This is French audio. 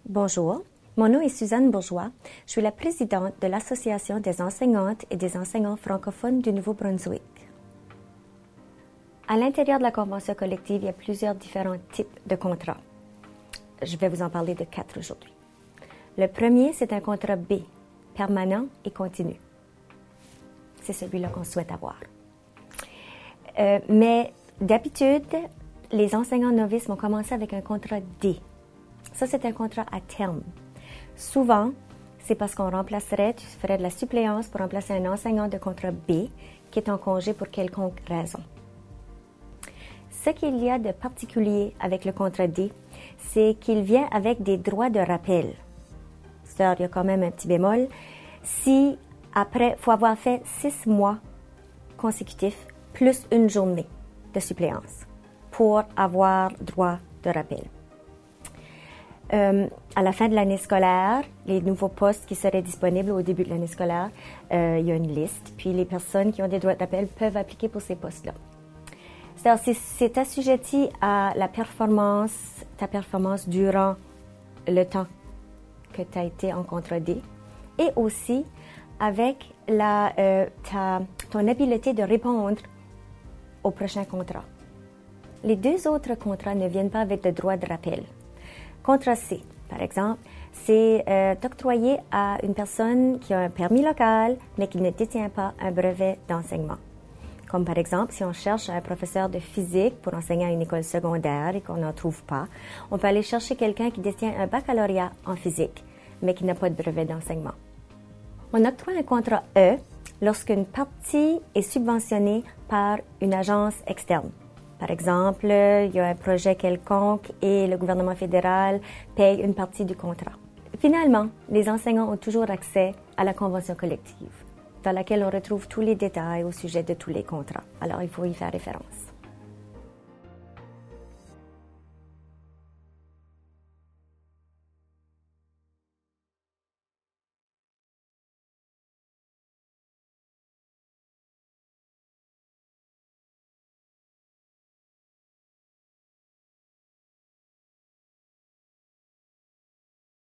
Bonjour, mon nom est Suzanne Bourgeois. Je suis la présidente de l'Association des enseignantes et des enseignants francophones du Nouveau-Brunswick. À l'intérieur de la convention collective, il y a plusieurs différents types de contrats. Je vais vous en parler de 4 aujourd'hui. Le premier, c'est un contrat B, permanent et continu. C'est celui-là qu'on souhaite avoir. Mais d'habitude, les enseignants novices vont commencer avec un contrat D. Ça, c'est un contrat à terme. Souvent, c'est parce qu'on remplacerait, tu ferais de la suppléance pour remplacer un enseignant de contrat B qui est en congé pour quelconque raison. Ce qu'il y a de particulier avec le contrat D, c'est qu'il vient avec des droits de rappel. C'est-à-dire, il y a quand même un petit bémol. Si, après, il faut avoir fait 6 mois consécutifs plus une journée de suppléance pour avoir droit de rappel. À la fin de l'année scolaire, les nouveaux postes qui seraient disponibles au début de l'année scolaire, il y a une liste, puis les personnes qui ont des droits d'appel peuvent appliquer pour ces postes-là. C'est assujetti à ta performance durant le temps que tu as été en contrat D et aussi avec ton habileté de répondre au prochain contrat. Les 2 autres contrats ne viennent pas avec de droit de rappel. Contrat C, par exemple, c'est octroyé à une personne qui a un permis local, mais qui ne détient pas un brevet d'enseignement. Comme par exemple, si on cherche un professeur de physique pour enseigner à une école secondaire et qu'on n'en trouve pas, on peut aller chercher quelqu'un qui détient un baccalauréat en physique, mais qui n'a pas de brevet d'enseignement. On octroie un contrat E lorsqu'une partie est subventionnée par une agence externe. Par exemple, il y a un projet quelconque et le gouvernement fédéral paye une partie du contrat. Finalement, les enseignants ont toujours accès à la convention collective, dans laquelle on retrouve tous les détails au sujet de tous les contrats. Alors, il faut y faire référence.